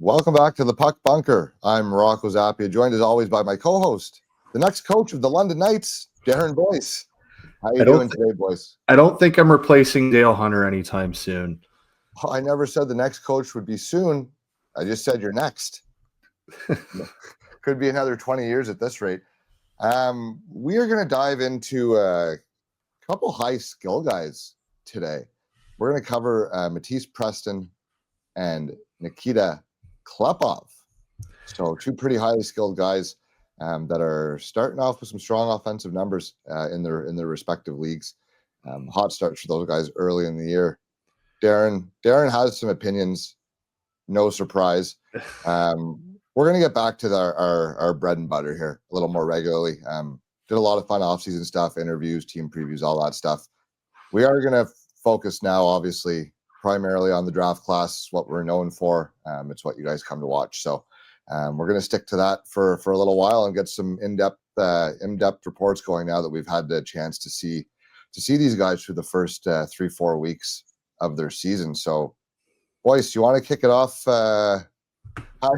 Welcome back to the Puck Bunker. I'm Rocco Zappia, joined as always by my co-host, the next coach of the London Knights, Darren Boyce. How you doing today, Boyce? I don't think I'm replacing Dale Hunter anytime soon. I never said the next coach would be soon. I just said you're next. Could be another 20 years at this rate. We are going to dive into a couple high skill guys today. We're going to cover Mathis Preston and Nikita Klepov. So two pretty highly skilled guys that are starting off with some strong offensive numbers in their respective leagues. Hot starts for those guys early in the year. Darren has some opinions. No surprise. We're going to get back to our bread and butter here a little more regularly. Did a lot of fun off-season stuff, interviews, team previews, all that stuff. We are going to focus now, obviously, primarily on the draft class, what we're known for. It's what you guys come to watch. So we're going to stick to that for a little while and get some in-depth reports going now that we've had the chance to see these guys through the first 3-4 weeks of their season. So, Boyce, you want to kick it off?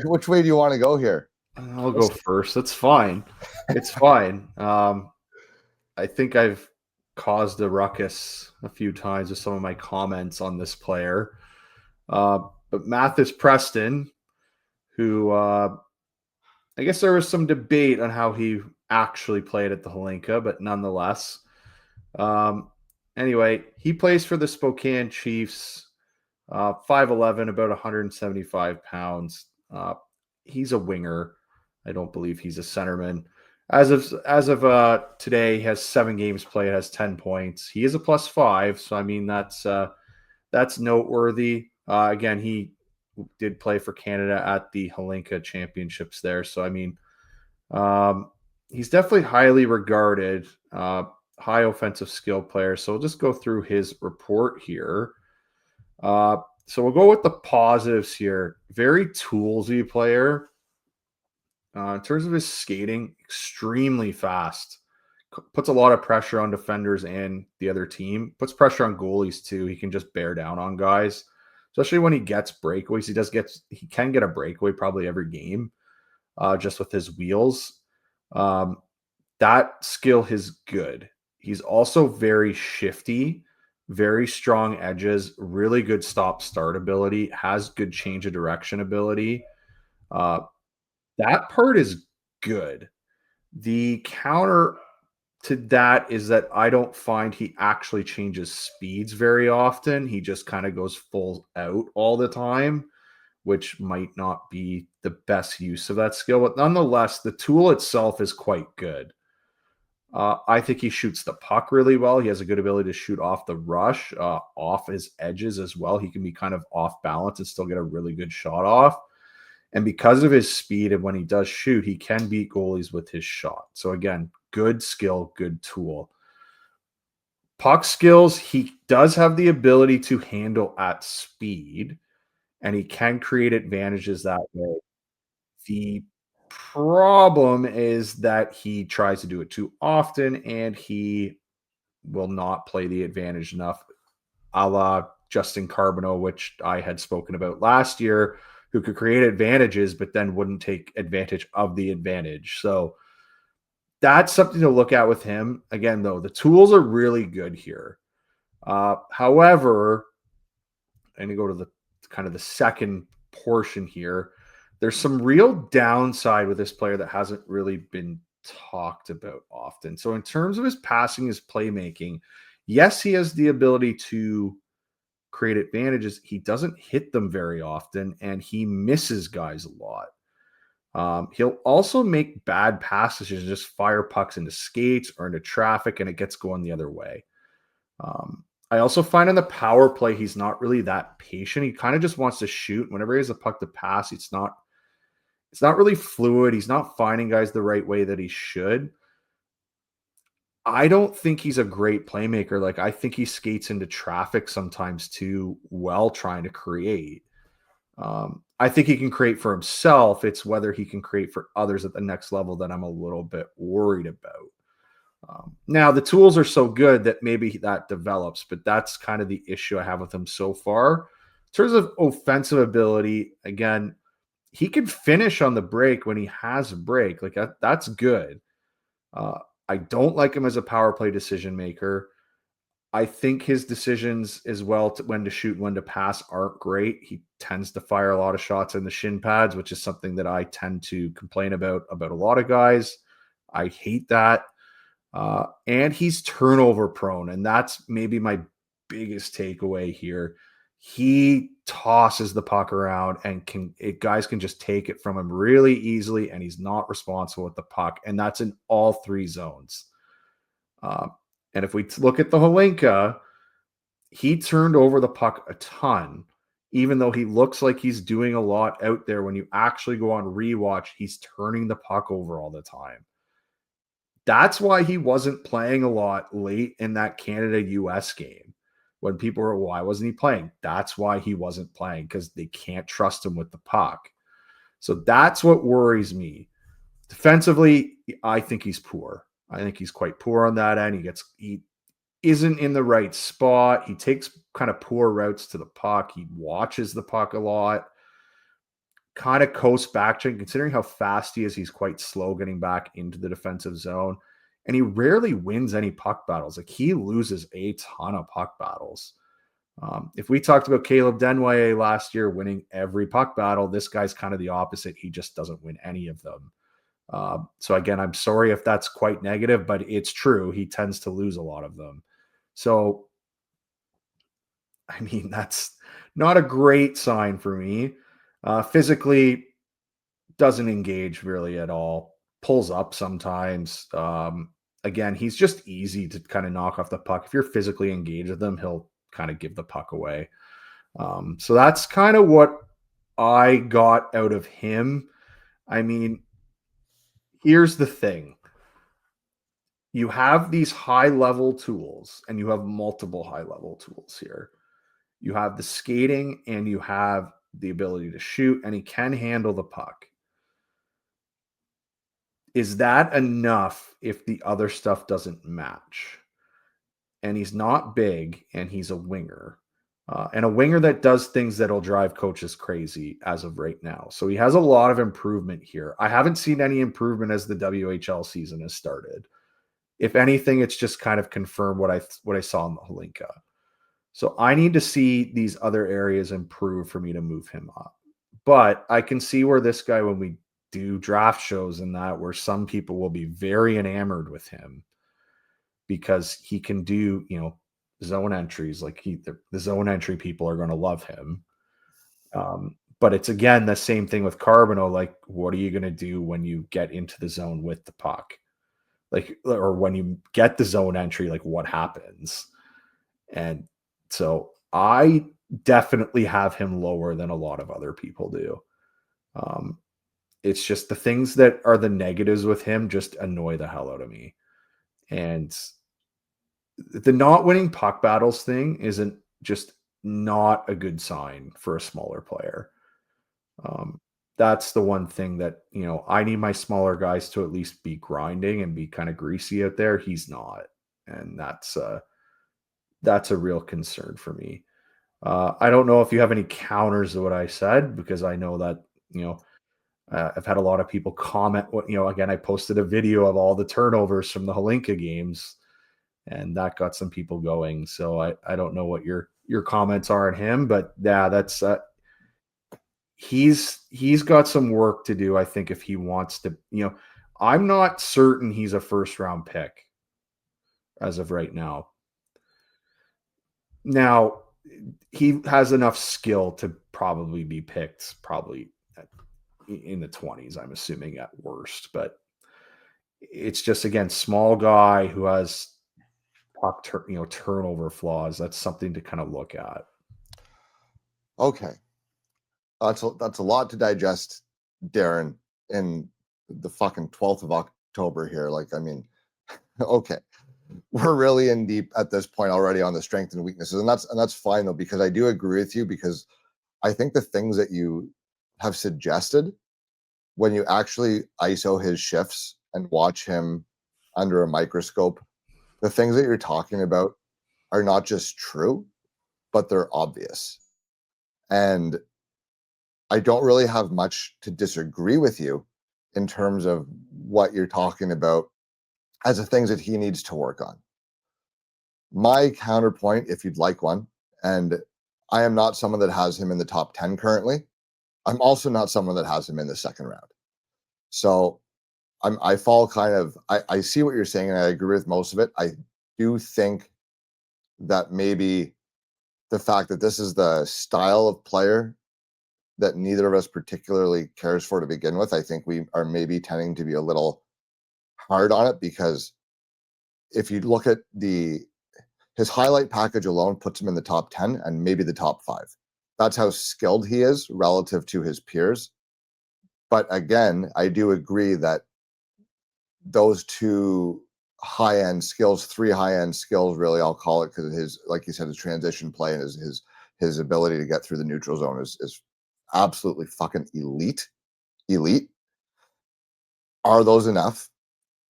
Which way do you want to go here? I'll go first. That's fine. It's fine. I think I've caused a ruckus a few times with some of my comments on this player. But Mathis Preston, who I guess there was some debate on how he actually played at the Hlinka, but nonetheless. Anyway, he plays for the Spokane Chiefs, 5'11", about 175 pounds. He's a winger. I don't believe he's a centerman. As of today, he has 7 games played, has 10 points. He is a +5, so I mean that's noteworthy. Again, he did play for Canada at the Hlinka Championships there, so I mean, he's definitely highly regarded, high offensive skill player. So we'll just go through his report here. So we'll go with the positives here. Very toolsy player. In terms of his skating, extremely fast. Puts a lot of pressure on defenders and the other team. Puts pressure on goalies too. He can just bear down on guys, especially when he gets breakaways. He can get a breakaway probably every game, just with his wheels. That skill is good. He's also very shifty, very strong edges, really good stop-start ability, has good change of direction ability. That part is good. The counter to that is that I don't find he actually changes speeds very often. He just kind of goes full out all the time, which might not be the best use of that skill. But nonetheless, the tool itself is quite good. I think he shoots the puck really well. He has a good ability to shoot off the rush, off his edges as well. He can be kind of off balance and still get a really good shot off. And because of his speed and when he does shoot, he can beat goalies with his shot. So again, good skill, good tool. Puck skills, he does have the ability to handle at speed, and he can create advantages that way. The problem is that he tries to do it too often, and he will not play the advantage enough, a la Justin Carbonneau, which I had spoken about last year, who could create advantages, but then wouldn't take advantage of the advantage. So that's something to look at with him. Again, though, the tools are really good here. However, I'm going to go to the kind of the second portion here. There's some real downside with this player that hasn't really been talked about often. So in terms of his passing, his playmaking, yes, he has the ability to create advantages. He doesn't hit them very often, and he misses guys a lot. He'll also make bad passes and just fire pucks into skates or into traffic, and it gets going the other way. I also find in the power play, he's not really that patient. He kind of just wants to shoot. Whenever he has a puck to pass, it's not really fluid. He's not finding guys the right way that he should. I don't think he's a great playmaker. Like, I think he skates into traffic sometimes too well trying to create. I think he can create for himself. It's whether he can create for others at the next level that I'm a little bit worried about. Now, the tools are so good that maybe that develops, but that's kind of the issue I have with him so far. In terms of offensive ability, again, he can finish on the break when he has a break. Like that's good. I don't like him as a power play decision maker. I think his decisions as well when to shoot and when to pass aren't great. He tends to fire a lot of shots in the shin pads, which is something that I tend to complain about a lot of guys. I hate that. And he's turnover prone, and that's maybe my biggest takeaway here. He tosses the puck around and guys can just take it from him really easily, and he's not responsible with the puck, and that's in all three zones. And if we look at the Holinka, he turned over the puck a ton, even though he looks like he's doing a lot out there. When you actually go on rewatch, he's turning the puck over all the time. That's why he wasn't playing a lot late in that Canada-US game. When people were, why wasn't he playing? That's why he wasn't playing, because they can't trust him with the puck. So that's what worries me. Defensively, I think he's poor. I think he's quite poor on that end. He isn't in the right spot. He takes kind of poor routes to the puck. He watches the puck a lot. Kind of coast back check, considering how fast he is. He's quite slow getting back into the defensive zone, and he rarely wins any puck battles. Like, he loses a ton of puck battles. If we talked about Caleb Denway last year winning every puck battle, this guy's kind of the opposite. He just doesn't win any of them. So again, I'm sorry if that's quite negative, but it's true. He tends to lose a lot of them. So, I mean, that's not a great sign for me. Physically, doesn't engage really at all. Pulls up sometimes. Again, he's just easy to kind of knock off the puck. If you're physically engaged with him, he'll kind of give the puck away. So that's kind of what I got out of him. I mean, here's the thing. You have these high-level tools, and you have multiple high-level tools here. You have the skating, and you have the ability to shoot, and he can handle the puck. Is that enough if the other stuff doesn't match? And he's not big, and he's a winger. And a winger that does things that'll drive coaches crazy as of right now. So he has a lot of improvement here. I haven't seen any improvement as the WHL season has started. If anything, it's just kind of confirmed what I saw in the Holinka. So I need to see these other areas improve for me to move him up. But I can see where this guy, when we do draft shows and that, where some people will be very enamored with him because he can do, zone entries. Like, the zone entry people are going to love him. But it's, again, the same thing with Carbonneau. Like, what are you going to do when you get into the zone with the puck? Like, or when you get the zone entry, like, what happens? And so I definitely have him lower than a lot of other people do. It's just the things that are the negatives with him just annoy the hell out of me. And the not winning puck battles thing isn't just not a good sign for a smaller player. That's the one thing that, I need my smaller guys to at least be grinding and be kind of greasy out there. He's not. And that's a real concern for me. I don't know if you have any counters to what I said, because I know that, I've had a lot of people comment again, I posted a video of all the turnovers from the Holinka games, and that got some people going. So I don't know what your comments are on him, but yeah, that's he's got some work to do. I think if he wants to, I'm not certain he's a first round pick as of right now. Now, he has enough skill to probably be picked in the 20s, I'm assuming, at worst. But it's just, again, small guy who has puck turnover flaws. That's something to kind of look at. Okay. That's a lot to digest, Darren, in the fucking 12th of October here. Like, I mean, okay. We're really in deep at this point already on the strengths and weaknesses. And that's fine, though, because I do agree with you, because I think the things that you have suggested, when you actually ISO his shifts and watch him under a microscope, the things that you're talking about are not just true, but they're obvious. And I don't really have much to disagree with you in terms of what you're talking about as the things that he needs to work on. My counterpoint, if you'd like one, and I am not someone that has him in the top 10 currently. I'm also not someone that has him in the second round. So I fall kind of, I see what you're saying and I agree with most of it. I do think that maybe the fact that this is the style of player that neither of us particularly cares for to begin with, I think we are maybe tending to be a little hard on it, because if you look at his highlight package alone puts him in the top 10 and maybe the top 5. That's how skilled he is relative to his peers. But again, I do agree that those two high-end skills, 3 high-end skills, really, I'll call it, because his, like you said, his transition play and his ability to get through the neutral zone is absolutely fucking elite. Are those enough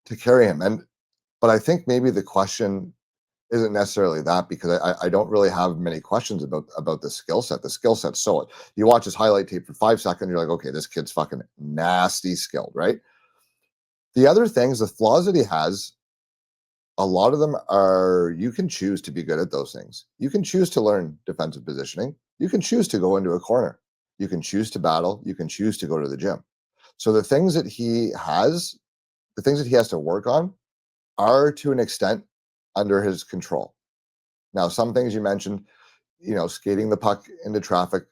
to carry him? But I think maybe the question isn't necessarily that, because I don't really have many questions about the skill set. The skill set's solid. You watch his highlight tape for 5 seconds, you're like, okay, this kid's fucking nasty skilled, right? The other things, the flaws that he has, a lot of them are, you can choose to be good at those things. You can choose to learn defensive positioning. You can choose to go into a corner. You can choose to battle. You can choose to go to the gym. So the things that he has, the things that he has to work on, are to an extent under his control. Now, some things you mentioned, skating the puck into traffic,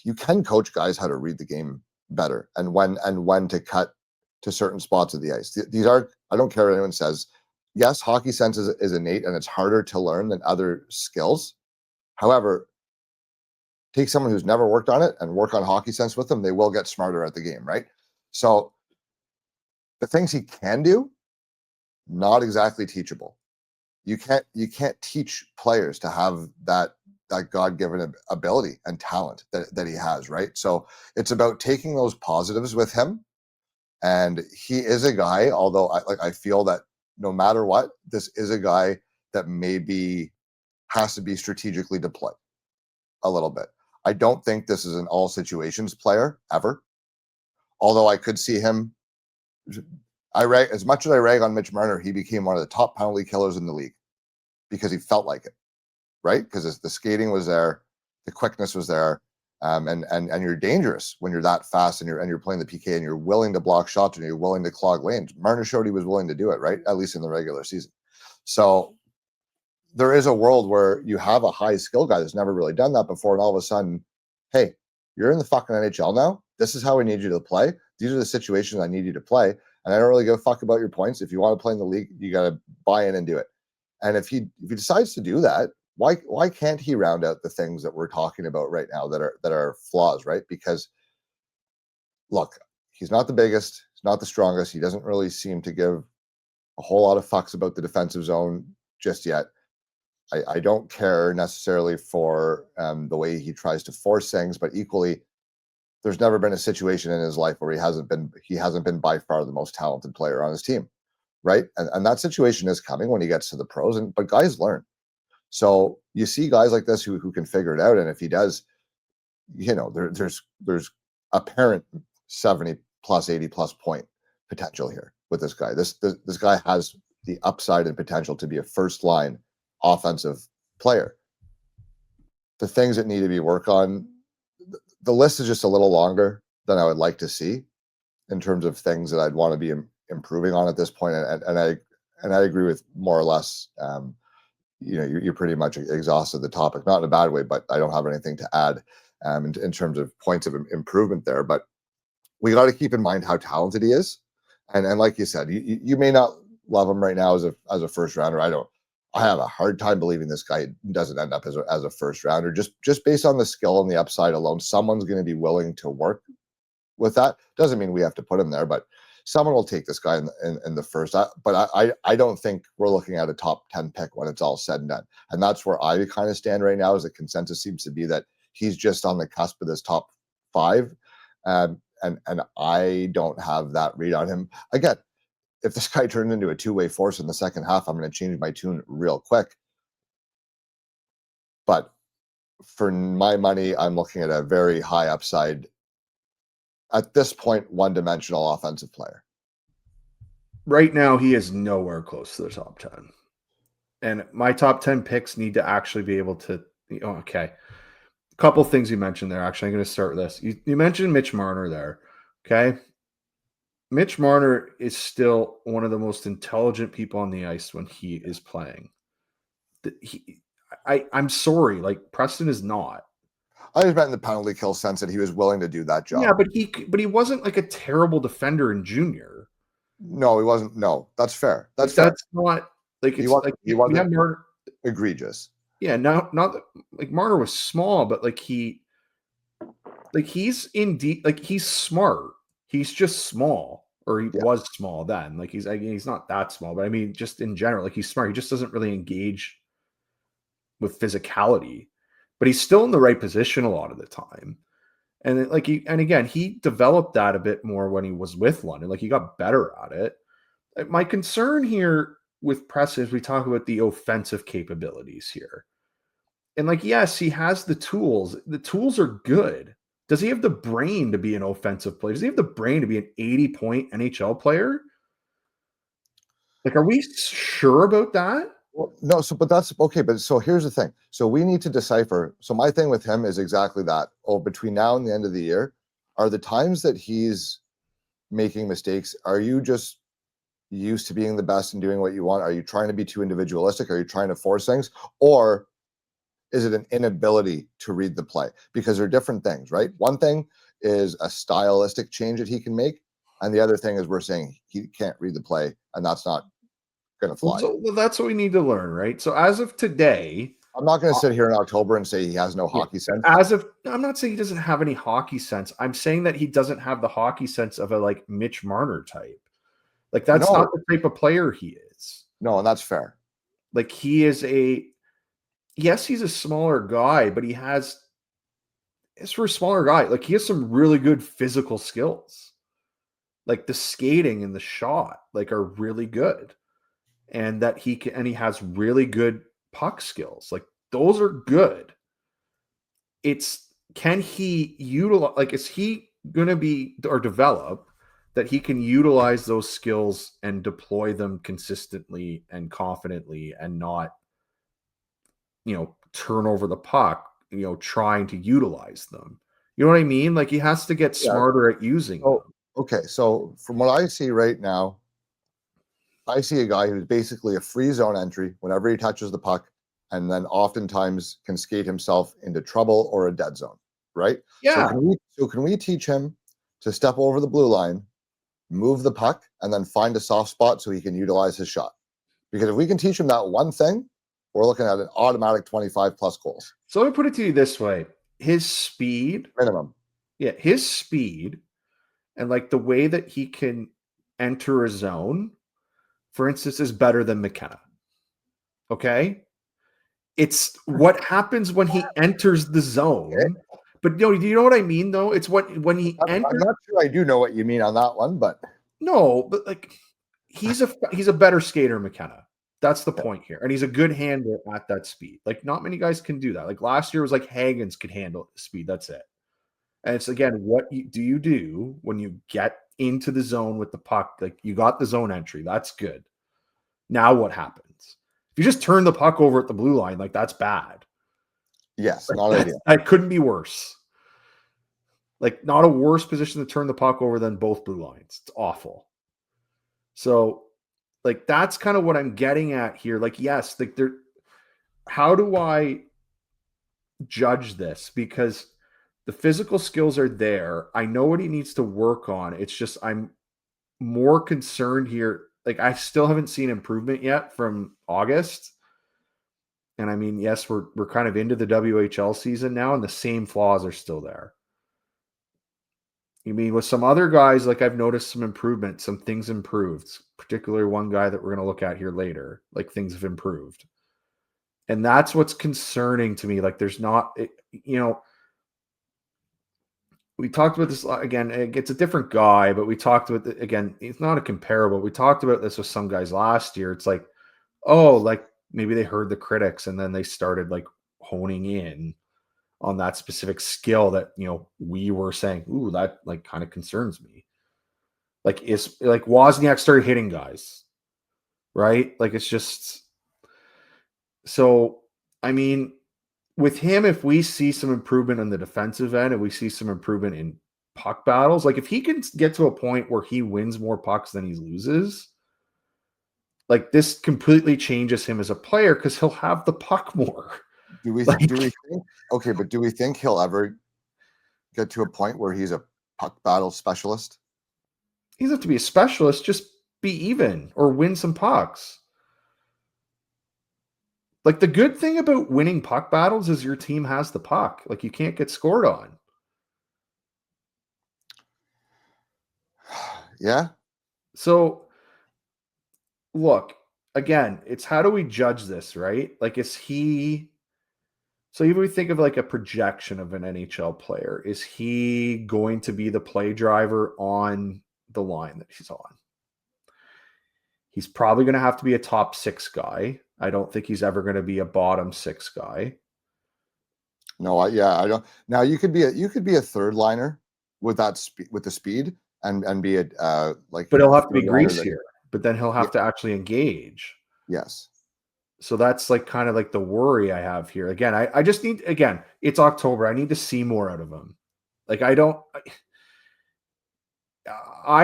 you can coach guys how to read the game better and when to cut to certain spots of the ice. These are, I don't care what anyone says. Yes, hockey sense is innate and it's harder to learn than other skills. However, take someone who's never worked on it and work on hockey sense with them, they will get smarter at the game, right? So the things he can do, not exactly teachable. You can't teach players to have that God-given ability and talent that he has, right? So it's about taking those positives with him. And he is a guy, although I feel that no matter what, this is a guy that maybe has to be strategically deployed a little bit. I don't think this is an all situations player ever. Although I could see him, as much as I rag on Mitch Marner, he became one of the top penalty killers in the league because he felt like it, right? Because the skating was there, the quickness was there, and you're dangerous when you're that fast and you're playing the PK and you're willing to block shots and you're willing to clog lanes. Marner showed he was willing to do it, right? At least in the regular season. So there is a world where you have a high skill guy that's never really done that before, and all of a sudden, hey, you're in the fucking NHL now. This is how we need you to play. These are the situations I need you to play, and I don't really give a fuck about your points. If you want to play in the league, you got to buy in and do it. And if he decides to do that, why can't he round out the things that we're talking about right now that are flaws, right? Because look, he's not the biggest, he's not the strongest. He doesn't really seem to give a whole lot of fucks about the defensive zone just yet. I don't care necessarily for the way he tries to force things, but equally, there's never been a situation in his life where he hasn't been by far the most talented player on his team, right? And that situation is coming when he gets to the pros. But guys learn. So you see guys like this who can figure it out, and if he does, there's apparent 70 plus 80 plus point potential here with this guy. This guy has the upside and potential to be a first line offensive player. The things that need to be worked on, the list is just a little longer than I would like to see in terms of things that I'd want to be improving on at this point. And I agree with more or less. You're pretty much exhausted the topic, not in a bad way, but I don't have anything to add in terms of points of improvement there. But we got to keep in mind how talented he is, and like you said, you may not love him right now as a first rounder. I have a hard time believing this guy doesn't end up as a first rounder just based on the skill and the upside alone. Someone's going to be willing to work with that. Doesn't mean we have to put him there, but someone will take this guy in the first. But I don't think we're looking at a top 10 pick when it's all said and done. And that's where I kind of stand right now. Is the consensus seems to be that he's just on the cusp of this top 5. And I don't have that read on him. Again, if this guy turned into a two-way force in the second half, I'm going to change my tune real quick. But for my money, I'm looking at a very high upside, at this point, one-dimensional offensive player. Right now, he is nowhere close to the top 10. And my top 10 picks need to actually be able to, okay. A couple things you mentioned there. Actually, I'm going to start with this. You mentioned Mitch Marner there. Okay. Mitch Marner is still one of the most intelligent people on the ice when he is playing. I'm sorry, like Preston is not. I just meant in the penalty kill sense that he was willing to do that job. Yeah, but he wasn't like a terrible defender in junior. No, he wasn't. No, that's fair. That's like, fair. That's not like it's he wasn't Marner, egregious. Yeah, not like Marner was small, but like he's indeed like he's smart. He's just small, or he was small then. Like he's not that small, but I mean, just in general, like he's smart. He just doesn't really engage with physicality, but he's still in the right position a lot of the time. And again, he developed that a bit more when he was with London. Like he got better at it. My concern here with Preston is we talk about the offensive capabilities here. And like, yes, he has the tools. The tools are good. Does he have the brain to be an offensive player? Does he have the brain to be an 80-point NHL player? Like, are we sure about that? Well, no, but that's okay. But so here's the thing. So we need to decipher. So my thing with him is exactly that. Between now and the end of the year, are the times that he's making mistakes, are you just used to being the best and doing what you want? Are you trying to be too individualistic? Are you trying to force things? Or is it an inability to read the play? Because they're different things, right? One thing is a stylistic change that he can make. And the other thing is we're saying he can't read the play, and that's not going to fly. Well, that's what we need to learn, right? So as of today, I'm not going to sit here in October and say he has no hockey sense. I'm not saying he doesn't have any hockey sense. I'm saying that he doesn't have the hockey sense of a like Mitch Marner type. Like that's not the type of player he is. No, and that's fair. Like he is yes, he's a smaller guy, but it's for a smaller guy. Like he has some really good physical skills. Like the skating and the shot, like are really good. And that he has really good puck skills. Like those are good. Can he utilize, like, is he going to be or develop that he can utilize those skills and deploy them consistently and confidently and not, turn over the puck, trying to utilize them. You know what I mean? Like he has to get smarter at using them. Okay. So from what I see right now, I see a guy who's basically a free zone entry whenever he touches the puck, and then oftentimes can skate himself into trouble or a dead zone, right? Yeah. So can we teach him to step over the blue line, move the puck, and then find a soft spot so he can utilize his shot? Because if we can teach him that one thing, we're looking at an automatic 25 plus goals. So let me put it to you this way. His speed. Minimum. Yeah, his speed and like the way that he can enter a zone, for instance, is better than McKenna. Okay? It's what happens when he enters the zone. Okay. But do you know what I mean, though? It's when he enters. I'm not sure I do know what you mean on that one, but no, but like he's a better skater, McKenna. That's the point here. And he's a good handler at that speed. Like not many guys can do that. Like last year was like Hagens could handle the speed. That's it. And it's again, what do you do when you get into the zone with the puck? Like you got the zone entry. That's good. Now what happens? If you just turn the puck over at the blue line, like that's bad. Yes, not ideal. That couldn't be worse. Like not a worse position to turn the puck over than both blue lines. It's awful. So like that's kind of what I'm getting at here. Like, yes, like how do I judge this? Because the physical skills are there. I know what he needs to work on. It's just I'm more concerned here. Like I still haven't seen improvement yet from August. And I mean, yes, we're kind of into the WHL season now, and the same flaws are still there. You mean with some other guys, like I've noticed some improvement, some things improved, particularly one guy that we're going to look at here later, like things have improved. And that's what's concerning to me. Like there's not, we talked about this again. It's a different guy, but we talked about it again. It's not a comparable. We talked about this with some guys last year. It's like, oh, like maybe they heard the critics and then they started like honing in. on that specific skill that, we were saying, ooh, that like kind of concerns me. Like Wozniak started hitting guys, right? Like it's just so. I mean, with him, if we see some improvement on the defensive end and we see some improvement in puck battles, like if he can get to a point where he wins more pucks than he loses, like this completely changes him as a player because he'll have the puck more. Do we think okay, but do we think he'll ever get to a point where he's a puck battle specialist? He doesn't have to be a specialist, just be even or win some pucks. Like the good thing about winning puck battles is your team has the puck. Like you can't get scored on. Yeah. So look, again, it's how do we judge this, right? Like is he so if we think of like a projection of an NHL player, is he going to be the play driver on the line that he's on? He's probably going to have to be a top 6 guy. I don't think he's ever going to be a bottom 6 guy. No, I don't. Now you could be a third liner with that with the speed and be a like. But he'll have to be greasier. But then he'll have to actually engage. Yes. So that's like kind of like the worry I have here. Again, I just need, again, it's October. I need to see more out of him. Like I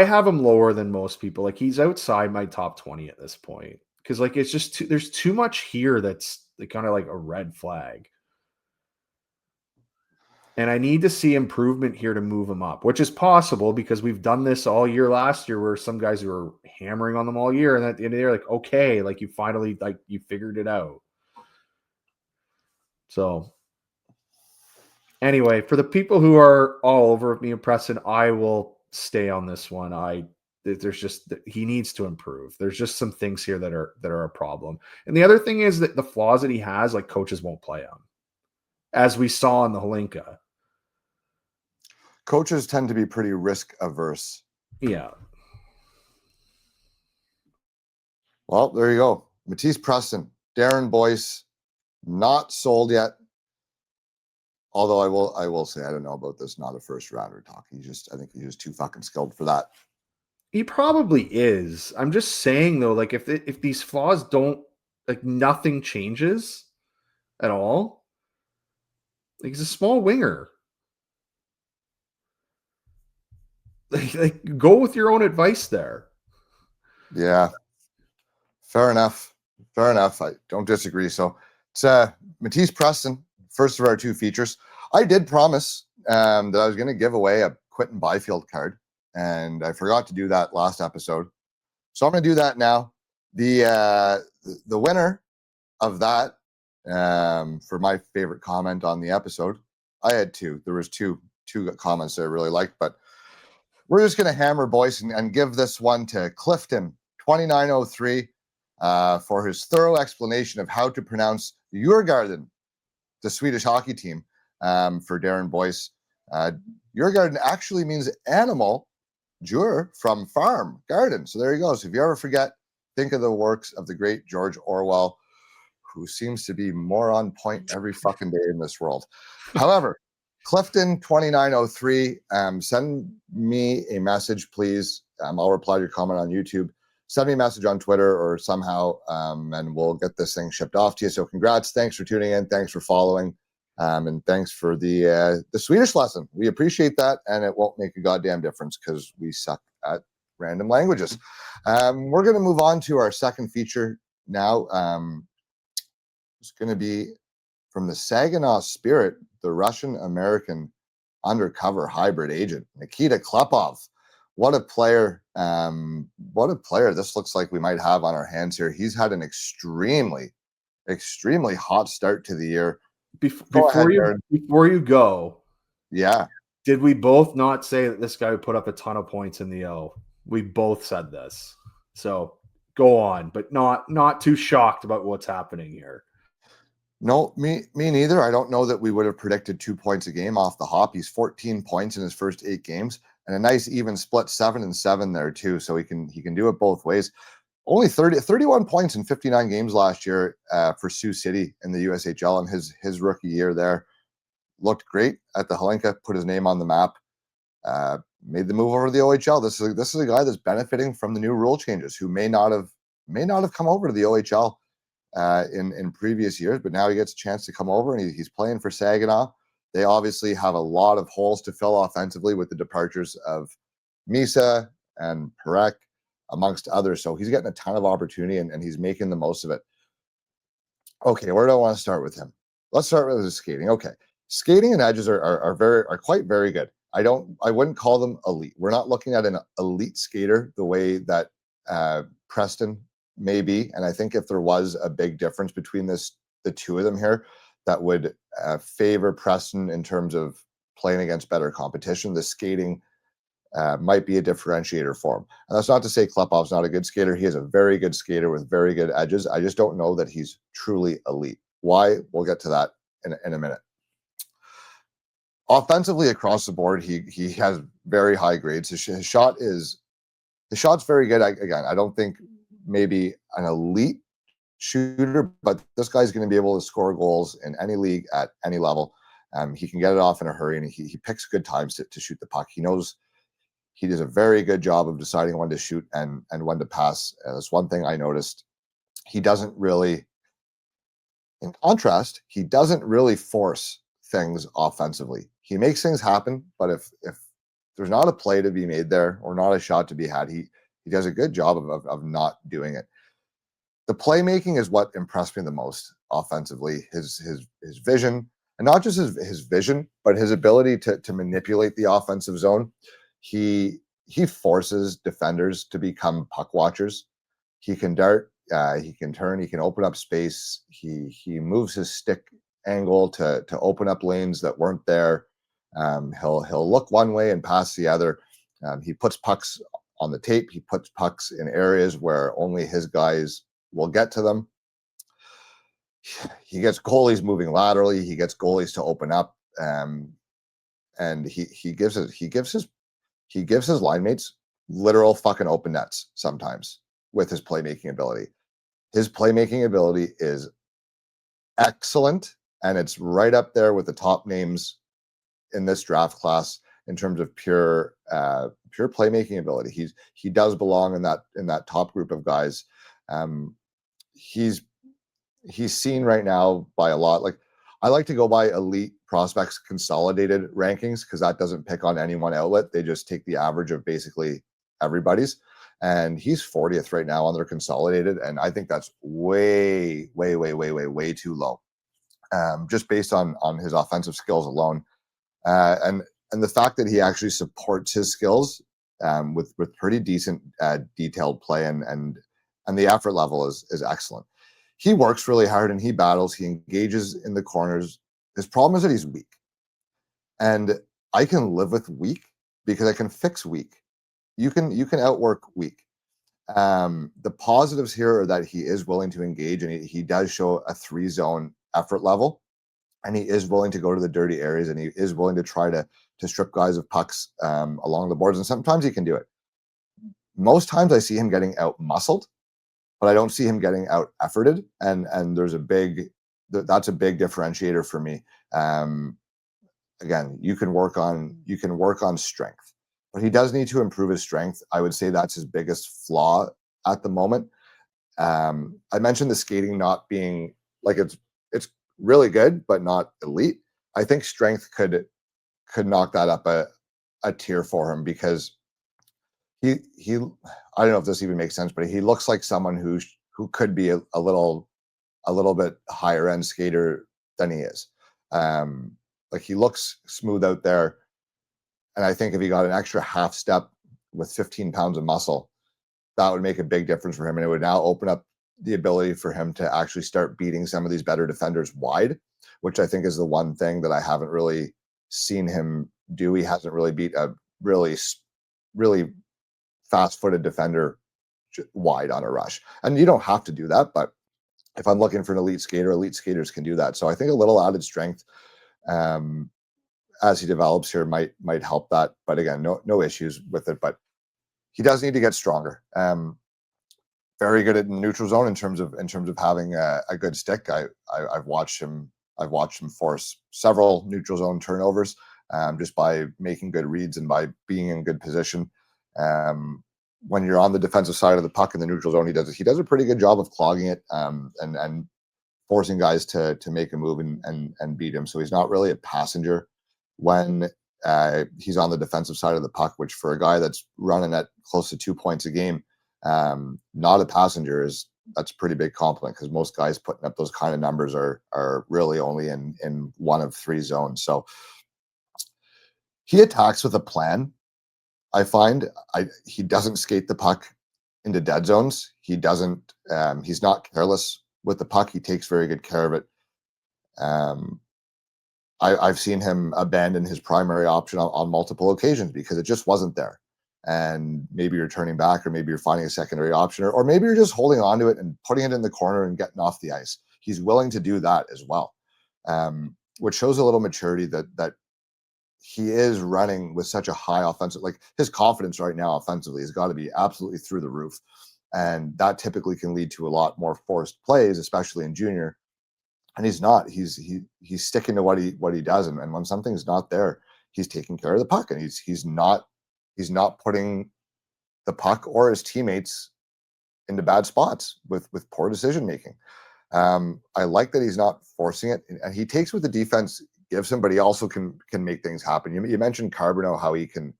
have him lower than most people. Like he's outside my top 20 at this point. Cause like, it's just there's too much here. That's kind of like a red flag. And I need to see improvement here to move him up, which is possible because we've done this all year last year where some guys were hammering on them all year. And at the end of the year, like, okay, like you finally, like you figured it out. So anyway, for the people who are all over me and Preston, I will stay on this one. There's just, he needs to improve. There's just some things here that are a problem. And the other thing is that the flaws that he has, like coaches won't play him, as we saw in the Holinka. Coaches tend to be pretty risk averse. Yeah. Well, there you go. Mathis Preston, Darren Boyce, not sold yet. Although I will say I don't know about this. Not a first rounder talk. I think he's just too fucking skilled for that. He probably is. I'm just saying though, like if these flaws don't, like nothing changes at all. Like he's a small winger. Like go with your own advice there. Yeah. Fair enough. I don't disagree. So it's Mathis Preston, first of our 2 features. I did promise that I was going to give away a Quentin Byfield card, and I forgot to do that last episode. So I'm going to do that now. The winner of that, for my favorite comment on the episode, I had 2. There was two comments that I really liked, but we're just going to hammer Boyce and give this one to Clifton 2903 for his thorough explanation of how to pronounce Djurgården, the Swedish hockey team, for Darren Boyce. Djurgården actually means animal, Djur from farm, garden. So there you go. So if you ever forget, think of the works of the great George Orwell, who seems to be more on point every fucking day in this world. However, Clifton 2903, send me a message, please. I'll reply to your comment on YouTube. Send me a message on Twitter or somehow, and we'll get this thing shipped off to you. So congrats. Thanks for tuning in. Thanks for following. And thanks for the Swedish lesson. We appreciate that, and it won't make a goddamn difference because we suck at random languages. We're going to move on to our second feature now. It's going to be from the Saginaw Spirit, the Russian-American undercover hybrid agent, Nikita Klepov. What a player. This looks like we might have on our hands here. He's had an extremely hot start to the year. Before you go, yeah, did we both not say that this guy would put up a ton of points in the O? We both said this. So go on, but not too shocked about what's happening here. No, me neither. I don't know that we would have predicted 2 points a game off the hop. He's 14 points in his first 8 games and a nice even split 7-7 there too. So he can do it both ways. Only 31 points in 59 games last year for Sioux City in the USHL in his rookie year there. looked great at the Hlinka, put his name on the map, made the move over to the OHL. This is a guy that's benefiting from the new rule changes, who may not have come over to the OHL in previous years, but now he gets a chance to come over, and he's playing for Saginaw. They obviously have a lot of holes to fill offensively with the departures of Misa and Perek, amongst others. So he's getting a ton of opportunity, and he's making the most of it. Okay, where do I want to start with him? Let's start with his skating. Okay, skating and edges are quite very good. I wouldn't call them elite. We're not looking at an elite skater the way that Preston may be. And I think if there was a big difference between the two of them here, that would favor Preston in terms of playing against better competition. The skating might be a differentiator for him. And that's not to say Klepov's not a good skater. He is a very good skater with very good edges. I just don't know that he's truly elite. Why? We'll get to that in a minute. Offensively, across the board, he has very high grades. His shot's very good. I don't think maybe an elite shooter, but this guy's going to be able to score goals in any league at any level. He can get it off in a hurry, and he picks good times to shoot the puck. He does a very good job of deciding when to shoot and when to pass. That's one thing I noticed. He doesn't really, in contrast, he doesn't really force things offensively. He makes things happen, but if there's not a play to be made there or not a shot to be had, he does a good job of not doing it. The playmaking is what impressed me the most offensively. His vision, and not just his vision, but his ability to manipulate the offensive zone. He forces defenders to become puck watchers. He can dart, he can turn, he can open up space. He moves his stick angle to open up lanes that weren't there. He'll look one way and pass the other. He puts pucks on the tape. He puts pucks in areas where only his guys will get to them. He gets goalies moving laterally. He gets goalies to open up, and he gives his line mates literal fucking open nets sometimes with his playmaking ability. His playmaking ability is excellent, and it's right up there with the top names in this draft class in terms of pure playmaking ability. He does belong in that top group of guys. He's seen right now by a lot. Like, I like to go by Elite Prospects Consolidated rankings because that doesn't pick on any one outlet. They just take the average of basically everybody's. And he's 40th right now on their consolidated. And I think that's way too low. Just based on his offensive skills alone. And the fact that he actually supports his skills with pretty decent detailed play and the effort level is excellent. He works really hard and he battles. He engages in the corners. His problem is that he's weak. And I can live with weak because I can fix weak. You can outwork weak. The positives here are that he is willing to engage, and he does show a 3-zone effort level, and he is willing to go to the dirty areas, and he is willing to try to strip guys of pucks along the boards. And sometimes he can do it. Most times I see him getting out muscled, but I don't see him getting out efforted. And that's a big differentiator for me. Again, you can work on strength, but he does need to improve his strength. I would say that's his biggest flaw at the moment. I mentioned the skating not being like it's really good, but not elite. I think strength could knock that up a tier for him because he I don't know if this even makes sense, but he looks like someone who could be a little bit higher end skater than he is. Like, he looks smooth out there, and I think if he got an extra half step with 15 pounds of muscle, that would make a big difference for him, and it would now open up the ability for him to actually start beating some of these better defenders wide, which I think is the one thing that I haven't really seen him do. He hasn't really beat a really fast-footed defender wide on a rush. And you don't have to do that, but if I'm looking for an elite skater, elite skaters can do that. So I think a little added strength as he develops here might help that. But again, no issues with it, but he does need to get stronger. Very good at neutral zone in terms of having a good stick. I've watched him I've watched him force several neutral zone turnovers just by making good reads and by being in good position. When you're on the defensive side of the puck in the neutral zone, he does a pretty good job of clogging it and forcing guys to make a move and beat him. So he's not really a passenger when he's on the defensive side of the puck, which for a guy that's running at close to 2 points a game, not a passenger that's a pretty big compliment, because most guys putting up those kind of numbers are really only in one of three zones. So he attacks with a plan. I find he doesn't skate the puck into dead zones. He doesn't. He's not careless with the puck. He takes very good care of it. I've seen him abandon his primary option on multiple occasions because it just wasn't there. And maybe you're turning back, or maybe you're finding a secondary option, or maybe you're just holding on to it and putting it in the corner and getting off the ice. He's willing to do that as well, which shows a little maturity that he is running with such a high offensive, like his confidence right now offensively has got to be absolutely through the roof. And that typically can lead to a lot more forced plays, especially in junior. And he's not. He's sticking to what he does. And when something's not there, he's taking care of the puck, and he's not putting the puck or his teammates into bad spots with poor decision making. I like that he's not forcing it, and he takes what the defense gives him, but he also can make things happen. You mentioned Carbono, how he can,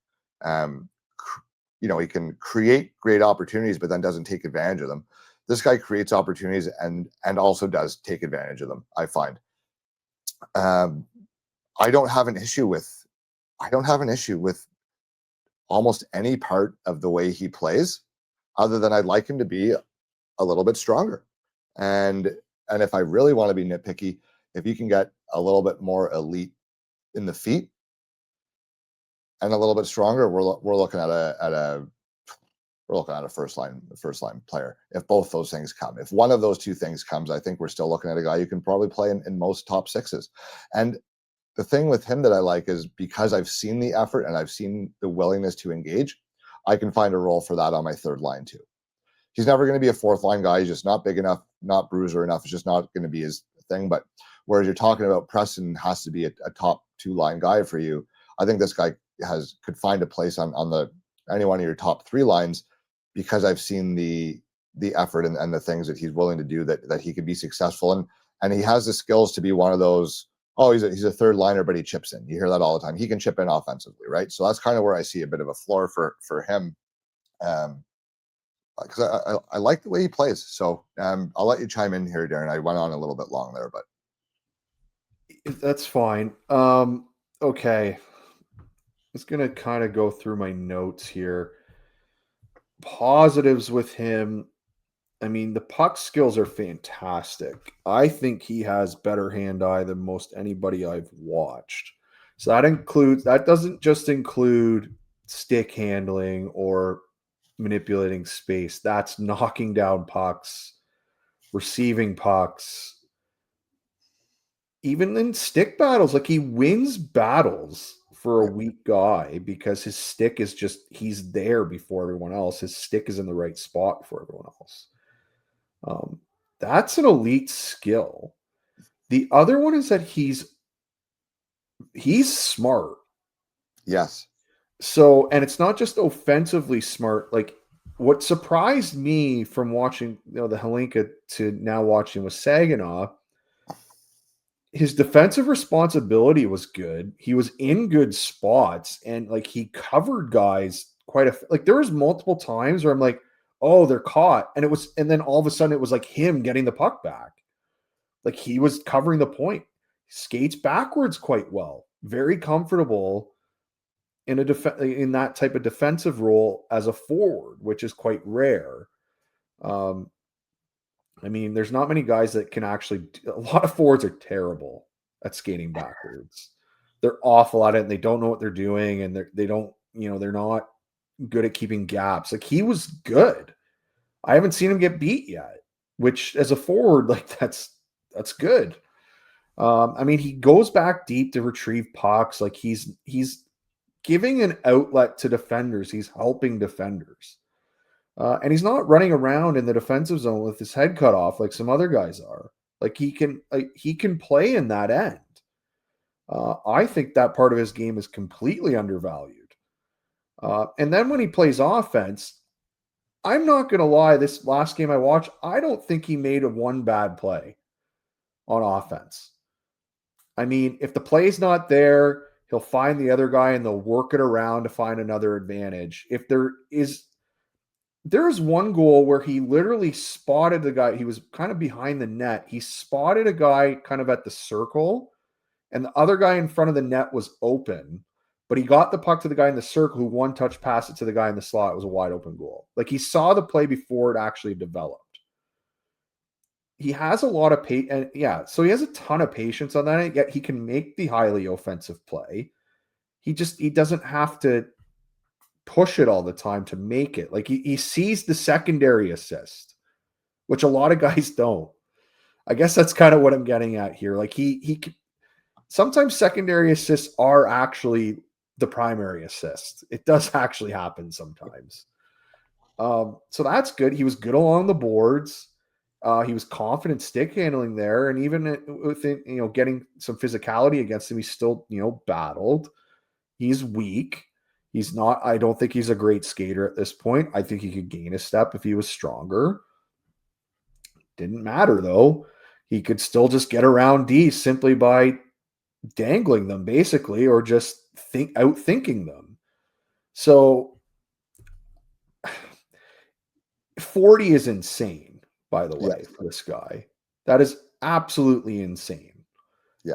he can create great opportunities, but then doesn't take advantage of them. This guy creates opportunities and also does take advantage of them, I find. I don't have an issue with almost any part of the way he plays, other than I'd like him to be a little bit stronger. And if I really want to be nitpicky, if you can get a little bit more elite in the feet and a little bit stronger, we're looking at a first line player. If both those things come, if one of those two things comes, I think we're still looking at a guy who can probably play in most top sixes. And the thing with him that I like is, because I've seen the effort and I've seen the willingness to engage, I can find a role for that on my third line too. He's never going to be a fourth line guy. He's just not big enough, not bruiser enough. It's just not going to be his thing. But whereas you're talking about Preston has to be a top two line guy for you, I think this guy could find a place on any one of your top three lines, because I've seen the effort and the things that he's willing to do that he could be successful. And he has the skills to be one of those, oh, he's a third liner, but he chips in. You hear that all the time. He can chip in offensively, right? So that's kind of where I see a bit of a floor for him. Because I like the way he plays. So I'll let you chime in here, Darren. I went on a little bit long there, but that's fine. Okay. I'm just gonna kind of go through my notes here. Positives with him. I mean, the puck skills are fantastic. I think he has better hand-eye than most anybody I've watched. So that doesn't just include stick handling or manipulating space. That's knocking down pucks, receiving pucks, even in stick battles. Like, he wins battles for a weak guy because his stick is just, he's there before everyone else. His stick is in the right spot before everyone else. That's an elite skill. The other one is that he's smart. yes. So, and it's not just offensively smart. Like, what surprised me from watching, the Hlinka to now watching with Saginaw, his defensive responsibility was good. He was in good spots, and like, he covered guys like, there was multiple times where I'm like, oh, they're caught. And then all of a sudden it was like him getting the puck back. Like, he was covering the point, skates backwards quite well, very comfortable in that type of defensive role as a forward, which is quite rare. I mean, there's not many guys that can actually. A lot of forwards are terrible at skating backwards. They're awful at it, and they don't know what they're doing, and they don't. They're not good at keeping gaps. Like, he was good. I haven't seen him get beat yet, which, as a forward, like, that's good. I mean, he goes back deep to retrieve pucks. Like, he's giving an outlet to defenders. He's helping defenders. And he's not running around in the defensive zone with his head cut off like some other guys are. Like he can play in that end. I think that part of his game is completely undervalued. And then when he plays offense, I'm not going to lie, this last game I watched, I don't think he made one bad play on offense. I mean, if the play's not there, he'll find the other guy and they'll work it around to find another advantage. If there's one goal where he literally spotted the guy, he was kind of behind the net. He spotted a guy kind of at the circle, and the other guy in front of the net was open, but he got the puck to the guy in the circle who one touch passed it to the guy in the slot. It was a wide open goal. Like he saw the play before it actually developed. He has a lot of patience. Yeah, so he has a ton of patience on that. Yet he can make the highly offensive play. He doesn't have to push it all the time to make it. Like he sees the secondary assist, which a lot of guys don't. I guess that's kind of what I'm getting at here. Like he sometimes secondary assists are actually the primary assist. It does actually happen sometimes. So that's good. He was good along the boards. He was confident stick handling there, and even within getting some physicality against him, he still battled. He's weak. He's not. I don't think he's a great skater at this point. I think he could gain a step if he was stronger. Didn't matter though. He could still just get around D simply by dangling them, basically, or just outthinking them. So 40 is insane, by the way, for this guy. That is absolutely insane. Yeah.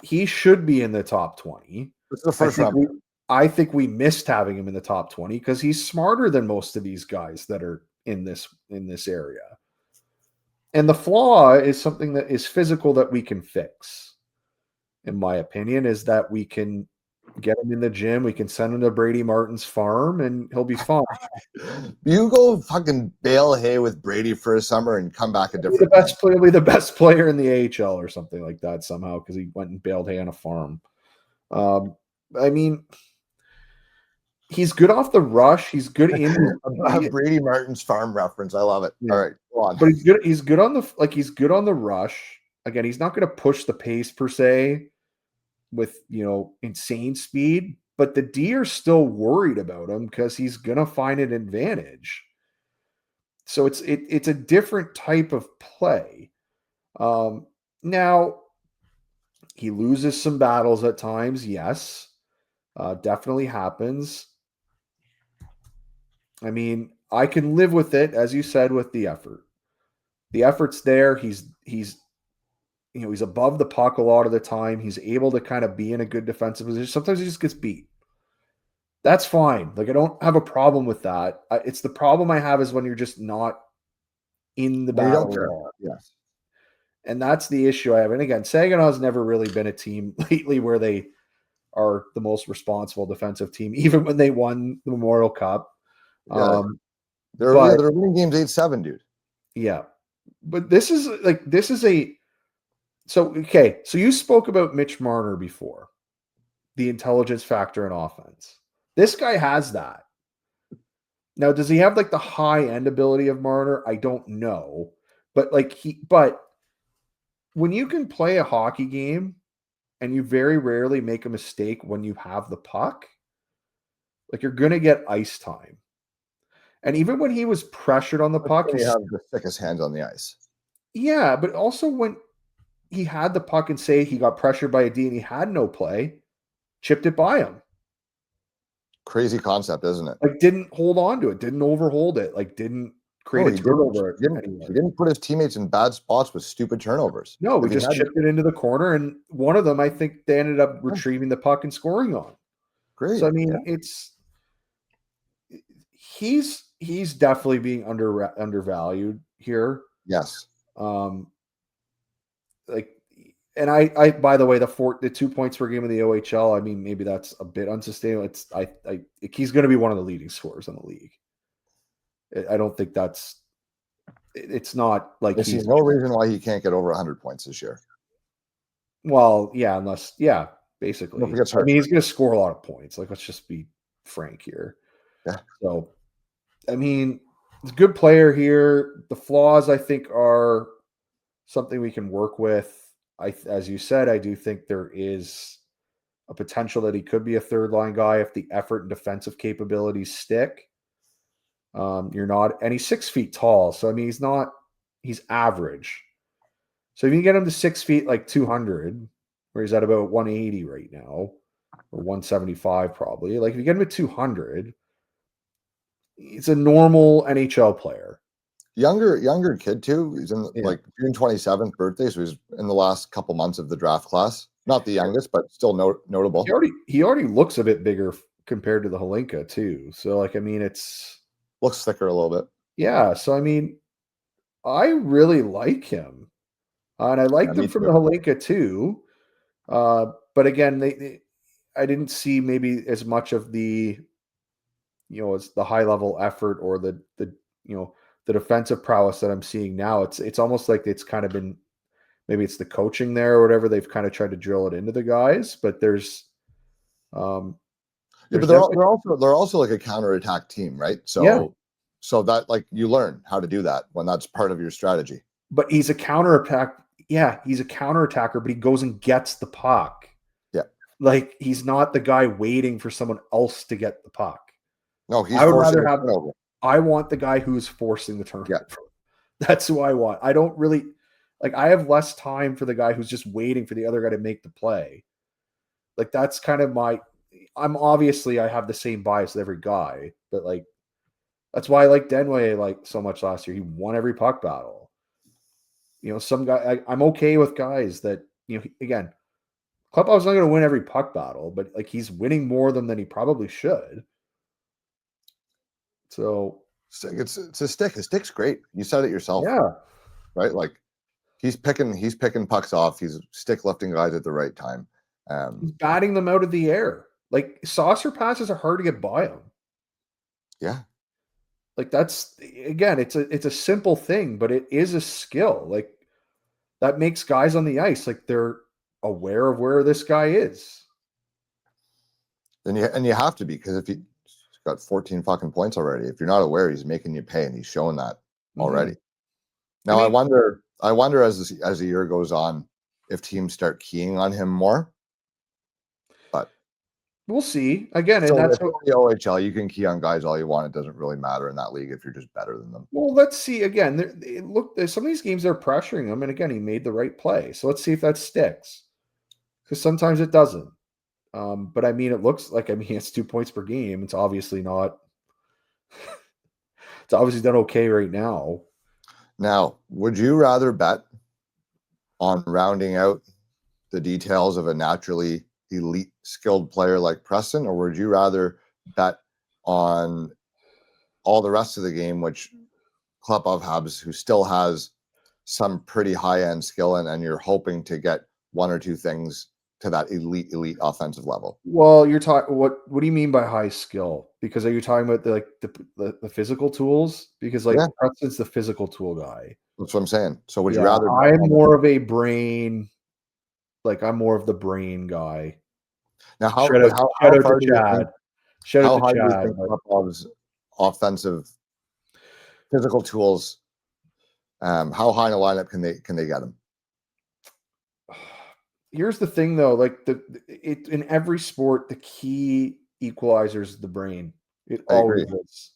He should be in the top 20. This is the first round. I think we missed having him in the top 20 because he's smarter than most of these guys that are in this area. And the flaw is something that is physical that we can fix, in my opinion, is that we can get him in the gym. We can send him to Brady Martin's farm and he'll be fine. You go fucking bale hay with Brady for a summer and come back a different He'll be the best player in the AHL or something like that somehow because he went and baled hay on a farm. I mean, he's good off the rush. He's good in Brady Martin's farm reference. I love it. Yeah. All right, go on. But he's good on the rush. Again, he's not going to push the pace per se with insane speed, but the D are still worried about him because he's going to find an advantage. So it's a different type of play. Now he loses some battles at times. Yes, definitely happens. I mean, I can live with it, as you said, with the effort. The effort's there. He's above the puck a lot of the time. He's able to kind of be in a good defensive position. Sometimes he just gets beat. That's fine. Like, I don't have a problem with that. It's the problem I have is when you're just not in the battle. Yes. And that's the issue I have. And again, Saginaw has never really been a team lately where they are the most responsible defensive team, even when they won the Memorial Cup. Yeah. They're winning games 8-7, dude. Yeah. But so you spoke about Mitch Marner before, the intelligence factor in offense. This guy has that. Now, does he have like the high end ability of Marner? I don't know. But when you can play a hockey game and you very rarely make a mistake when you have the puck, like you're going to get ice time. And even when he was pressured on the puck, he had the thickest hands on the ice. Yeah, but also when he had the puck and say he got pressured by a D and he had no play, chipped it by him. Crazy concept, isn't it? Like didn't hold on to it, didn't overhold it, like didn't create a turnover. He didn't put his teammates in bad spots with stupid turnovers. No, we just chipped it into the corner, and one of them, I think they ended up retrieving the puck and scoring on. Great. So I mean, he's definitely being undervalued here. Yes. And I by the way, the 2 points per game in the OHL, I mean, maybe that's a bit unsustainable. He's going to be one of the leading scorers in the league. I don't think it's not like there's no reason why he can't get over 100 points this year. Well, yeah, basically. I mean, he's going to score a lot of points. Like, let's just be frank here. Yeah. So, I mean, he's a good player here. The flaws, I think, are something we can work with. As you said, I do think there is a potential that he could be a third line guy if the effort and defensive capabilities stick. And he's 6 feet tall. So, I mean, he's average. So if you get him to 6 feet, like 200, where he's at about 180 right now, or 175 probably, like if you get him at 200, it's a normal NHL player. Younger kid too. He's in like June 27th birthday, so he's in the last couple months of the draft class. Not the youngest, but still notable. He already looks a bit bigger compared to the Holinka too. So like, I mean, looks thicker a little bit. Yeah. So I mean, I really like him, and I liked him from the Holinka too. But again, I didn't see maybe as much of the, as the high level effort or the defensive prowess that I'm seeing now. It's almost like it's kind of been, maybe it's the coaching there or whatever. They've kind of tried to drill it into the guys, but there's but they're also like a counterattack team, right? So that like you learn how to do that when that's part of your strategy. But he's a counterattack. Yeah, he's a counterattacker, but he goes and gets the puck. Yeah. Like he's not the guy waiting for someone else to get the puck. No, I would rather have I want the guy who's forcing the turnover. Yeah. That's who I want. I don't really like, I have less time for the guy who's just waiting for the other guy to make the play. Like that's kind of I have the same bias as every guy, but like that's why I like Denway like so much last year. He won every puck battle. Some guy I'm okay with guys that, again, Klepov's not going to win every puck battle, but like he's winning more of them than he probably should. So it's a stick. His stick's great. You said it yourself. Yeah. Right? Like he's picking pucks off. He's stick lifting guys at the right time. He's batting them out of the air. Like saucer passes are hard to get by him. Yeah. Like that's, again, it's a simple thing, but it is a skill. Like that makes guys on the ice, like they're aware of where this guy is. And you have to be, because if he's got 14 fucking points already, if you're not aware, he's making you pay, and he's showing that already. Now I wonder as the year goes on if teams start keying on him more. But we'll see. Again, so and that's the OHL. You can key on guys all you want. It doesn't really matter in that league if you're just better than them. Well, let's see. Again, some of these games they're pressuring him, and again, he made the right play. So let's see if that sticks, because sometimes it doesn't. But I mean, it looks like, it's 2 points per game. It's obviously not. It's obviously done okay right now. Now, would you rather bet on rounding out the details of a naturally elite skilled player like Preston, or would you rather bet on all the rest of the game, which Klepov has, who still has some pretty high-end skill, and you're hoping to get one or two things to that elite offensive level? Well, you're talking, what do you mean by high skill? Because are you talking about the physical tools? Because Preston's the physical tool guy. That's what I'm saying. So would you rather? I'm more of a brain. Like I'm more of the brain guy. Now, how far do you think Klepov's offensive physical tools? How high in a lineup can they get him? Here's the thing, though. Like in every sport, the key equalizer is the brain. It always is.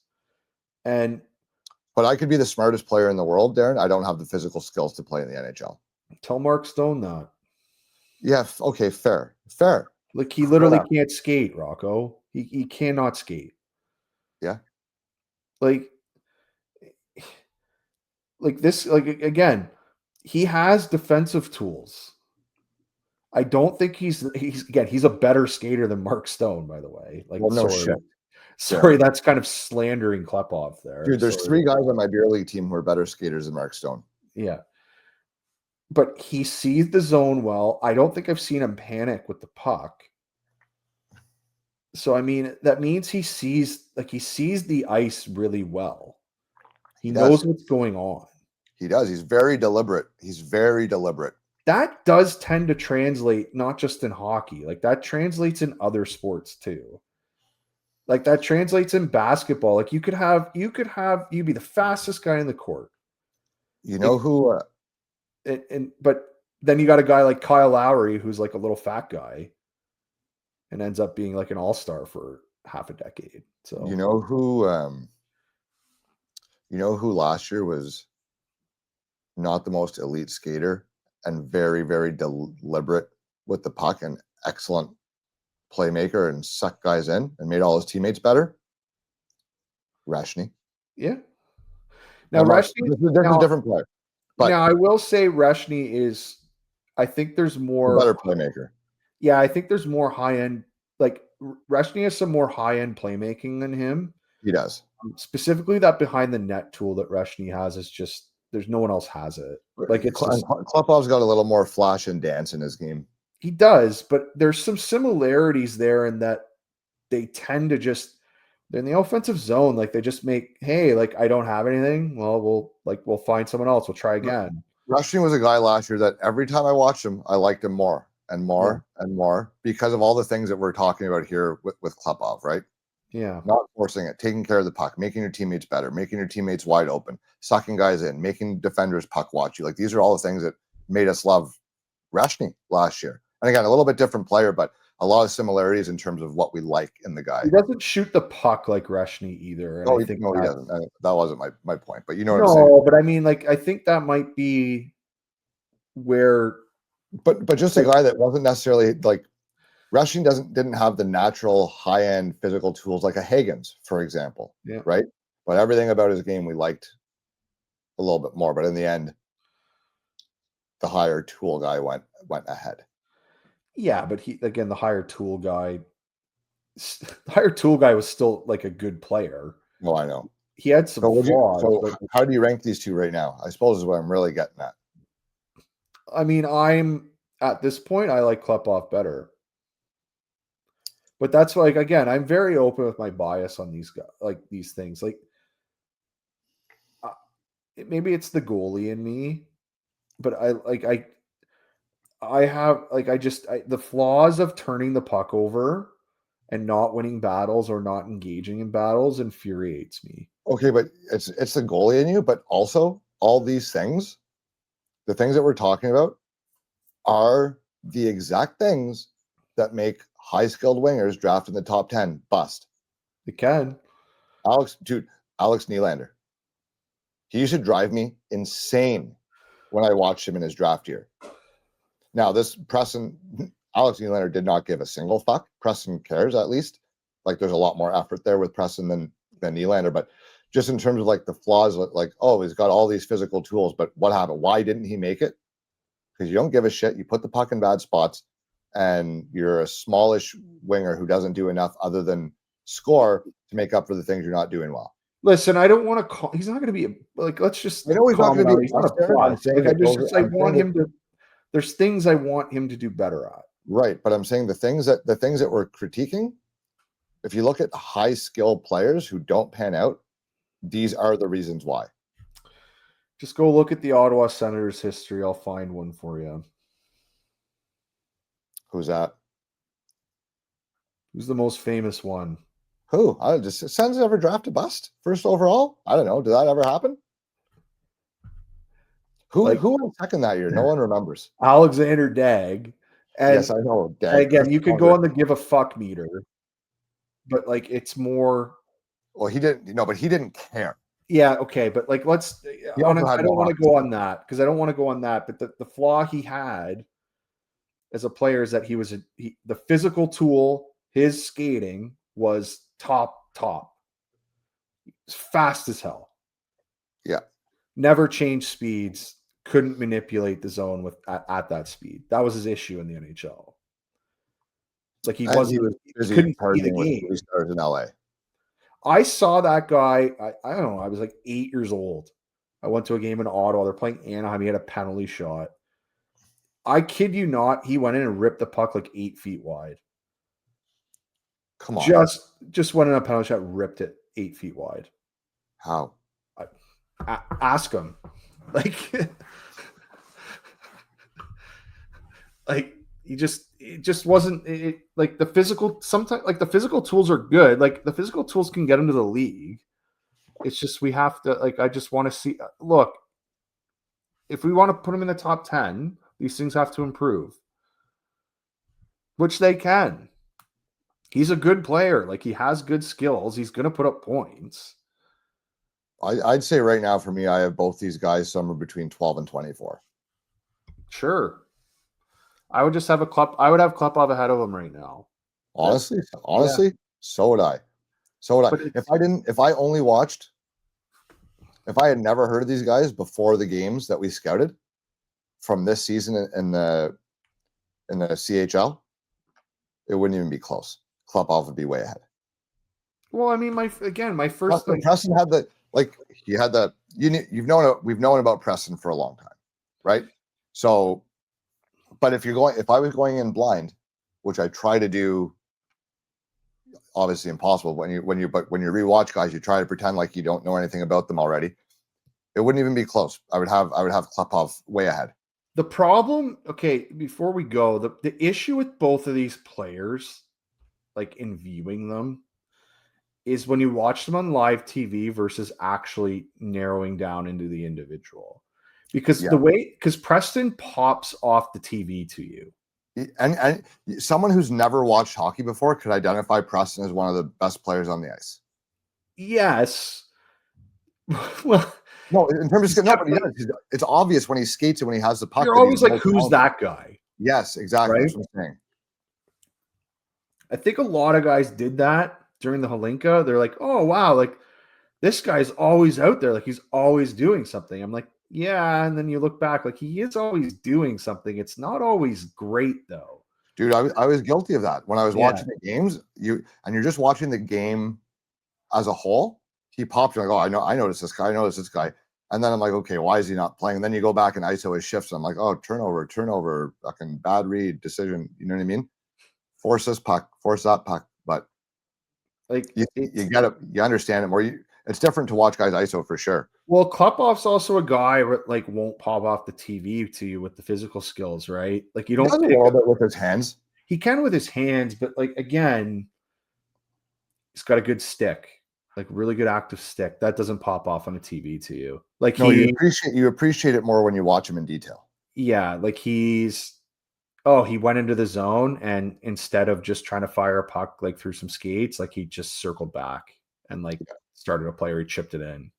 But I could be the smartest player in the world, Darren. I don't have the physical skills to play in the NHL. Tell Mark Stone that. Yeah. Okay. Fair. Like he literally can't skate, Rocco. He cannot skate. Yeah. Like this. Like again, he has defensive tools. I don't think he's a better skater than Mark Stone, by the way. Like, well, no shit. Sorry, that's kind of slandering Klepov there. Dude, there's 3 guys on my beer league team who are better skaters than Mark Stone. Yeah. But he sees the zone well. I don't think I've seen him panic with the puck. So, I mean, that means he sees the ice really well. He knows what's going on. He does. He's very deliberate. That does tend to translate not just in hockey. Like that translates in other sports too. Like that translates in basketball. Like you'd be the fastest guy in the court. You know who but then you got a guy like Kyle Lowry who's like a little fat guy and ends up being like an all-star for half a decade. So you know who last year was not the most elite skater and very, very deliberate with the puck and excellent playmaker and sucked guys in and made all his teammates better? Rashny. yeah. Now Rashny, there's a different player. But now I will say Rashny is, I think there's a more better playmaker. Yeah, I think there's more high-end, like Rashny has some more high-end playmaking than him. He does. Specifically that behind the net tool that Rashny has is just, there's no one else has it. Like it's just, Klepov's got a little more flash and dance in his game. he does, but there's some similarities there in that they tend to just, they're in the offensive zone. Like they just make, hey, like I don't have anything. Well, we'll find someone else. We'll try again. Rashny was a guy last year that every time I watched him, I liked him more and more and more because of all the things that we're talking about here with Klepov, right? Yeah. Not forcing it, taking care of the puck, making your teammates better, making your teammates wide open, sucking guys in, making defenders puck watch you. Like these are all the things that made us love Rashny last year. And again, a little bit different player, but a lot of similarities in terms of what we like in the guy. He doesn't shoot the puck like Rashny either. And he doesn't. That wasn't my point, but you know what I'm saying. No, but I mean, like, I think that might be where. But just a guy that wasn't necessarily like Rashny didn't have the natural high-end physical tools like a Higgins, for example. Yeah. Right. But everything about his game we liked a little bit more. But in the end, the higher tool guy went ahead. Yeah, but the higher tool guy was still like a good player. Well, I know. He had some flaws. So how do you rank these two right now? I suppose is what I'm really getting at. I mean, I'm at this point, I like Klepov better. But that's like, again, I'm very open with my bias on these guys, like these things. Like, maybe it's the goalie in me, but the flaws of turning the puck over and not winning battles or not engaging in battles infuriates me. Okay, but it's the goalie in you, but also all these things, the things that we're talking about, are the exact things that make high-skilled wingers draft in the top 10 bust. They can. Alex Nylander. He used to drive me insane when I watched him in his draft year. Now, Alex Nylander did not give a single fuck. Preston cares, at least. Like, there's a lot more effort there with Preston than Nylander. But just in terms of, like, the flaws, like, oh, he's got all these physical tools, but what happened? Why didn't he make it? Because you don't give a shit. You put the puck in bad spots, and you're a smallish winger who doesn't do enough other than score to make up for the things you're not doing well. Listen, I don't want to call. He's not going to be like. Let's just. I know he's not going to be. He's not a plus. Like, I want him to. There's things I want him to do better at. Right, but I'm saying the things that we're critiquing. If you look at high skill players who don't pan out, these are the reasons why. Just go look at the Ottawa Senators history. I'll find one for you. Who's that? Who's the most famous one? Who? Sens ever draft a bust first overall? I don't know. Did that ever happen? Who went second that year? No one remembers. Alexander Dag. And yes, I know. Dag. Again, you could go on the give a fuck meter, but like it's more. Well, he didn't. No, but he didn't care. Yeah, okay, but like I don't want to go on that because I don't want to go on that. But the flaw he had as a player is that the physical tool, his skating was top. Fast as hell. Yeah. Never changed speeds. Couldn't manipulate the zone at that speed. That was his issue in the NHL. Like he was busy partying with stars in LA. I saw that guy. I don't know. I was like 8 years old. I went to a game in Ottawa. They're playing Anaheim. He had a penalty shot. I kid you not. He went in and ripped the puck like 8 feet wide. Come on. Just went in a penalty shot, ripped it 8 feet wide. How? Ask him. Like it just wasn't like the physical. Sometimes like the physical tools are good. Like the physical tools can get into the league. It's just we have to like. I just want to see. Look, if we want to put him in the top 10, these things have to improve, which they can. He's a good player. Like, he has good skills. He's going to put up points. I'd say right now for me, I have both these guys somewhere between 12 and 24. Sure. I would just have I would have Klepov ahead of him right now. Honestly, so would I. So would I. If I had never heard of these guys before the games that we scouted from this season in the CHL, it wouldn't even be close. Klepov would be way ahead. Well, I mean, my first Preston had we've known about Preston for a long time, right? So, but if I was going in blind, which I try to do, obviously impossible when you rewatch guys, you try to pretend like you don't know anything about them already. It wouldn't even be close. I would have Klepov way ahead. The problem, okay, before we go, the issue with both of these players, like in viewing them, is when you watch them on live TV versus actually narrowing down into the individual. Because Preston pops off the TV to you. And someone who's never watched hockey before could identify Preston as one of the best players on the ice. Yes. Well, no, in terms of it's obvious when he skates and when he has the puck. You're always like, who's that guy? Yes, exactly. Right? That's what I'm saying. I think a lot of guys did that during the Holinka. They're like, oh, wow, like this guy's always out there. Like, he's always doing something. I'm like, yeah. And then you look back, like, he is always doing something. It's not always great, though. Dude, I was guilty of that. When I was watching the games, you're just watching the game as a whole. He pops, you're like, oh, I noticed this guy. And then I'm like, okay, why is he not playing? And then you go back and ISO his shifts. And I'm like, oh, turnover, fucking bad read, decision. You know what I mean? Force that puck. But like you get it, you understand it more. It's different to watch guys ISO for sure. Well, Klepov's also a guy that like won't pop off the TV to you with the physical skills, right? Like you don't a little bit with his hands. He can with his hands, but like again, he's got a good stick. Like really good active stick that doesn't pop off on a TV to you. Like you appreciate it more when you watch him in detail. Yeah, like he went into the zone and instead of just trying to fire a puck like through some skates, like he just circled back and like started a play or he chipped it in.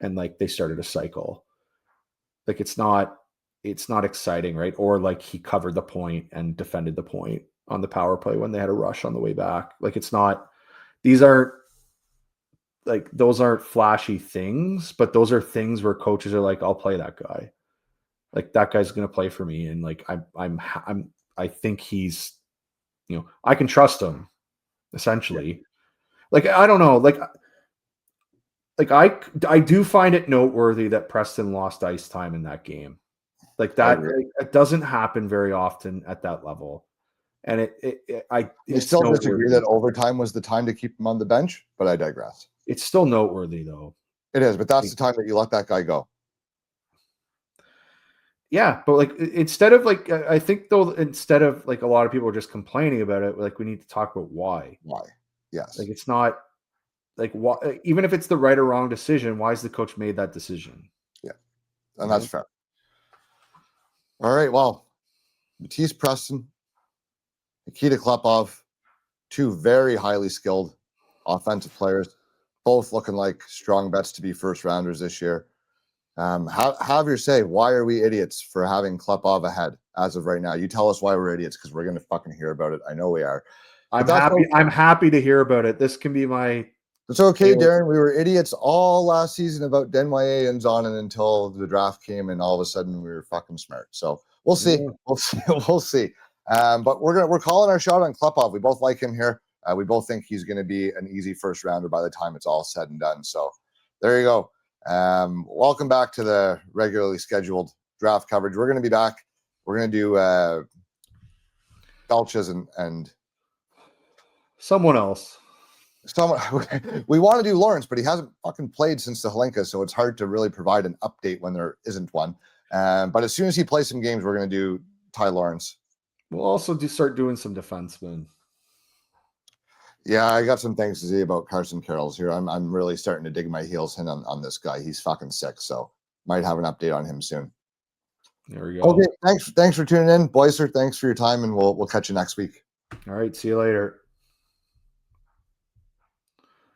And like they started a cycle. Like it's not exciting, right? Or like he covered the point and defended the point on the power play when they had a rush on the way back. Like those aren't flashy things, but those are things where coaches are like, I'll play that guy. Like that guy's going to play for me. And like, I think he's, I can trust him essentially. Yeah. Like, I don't know. Like I do find it noteworthy that Preston lost ice time in that game. Like that, it doesn't happen very often at that level. And I still disagree that overtime was the time to keep him on the bench, but I digress. It's still noteworthy though. It is, but that's the time that you let that guy go. Yeah, but like instead of like, I think though, instead of like a lot of people are just complaining about it, like we need to talk about why. Why? Yes. Like it's not like why, even if it's the right or wrong decision, why is the coach made that decision? Yeah, and that's fair. All right, well, Mathis Preston, Nikita Klepov, two very highly skilled offensive players, both looking like strong bets to be first rounders this year. Have your say. Why are we idiots for having Klepov ahead as of right now? You tell us why we're idiots because we're going to fucking hear about it. I know we are. I'm happy to hear about it. This can be my. It's okay, Darren. We were idiots all last season about Denway and Zonin until the draft came, and all of a sudden we were fucking smart. So we'll see. Yeah. We'll see. But we're calling our shot on Klepov. We both like him here. We both think he's going to be an easy first rounder by the time it's all said and done. So there you go. Welcome back to the regularly scheduled draft coverage. We're going to be back. We're going to do Belches and someone else. We want to do Lawrence, but he hasn't fucking played since the Holinka, so it's hard to really provide an update when there isn't one. But as soon as he plays some games, we're going to do Ty Lawrence. We'll also start doing some defensemen. Yeah, I got some things to say about Carson Carroll's here. I'm really starting to dig my heels in on this guy. He's fucking sick. So might have an update on him soon. There we go. Okay, thanks for tuning in, Boyser. Thanks for your time, and we'll catch you next week. All right, see you later.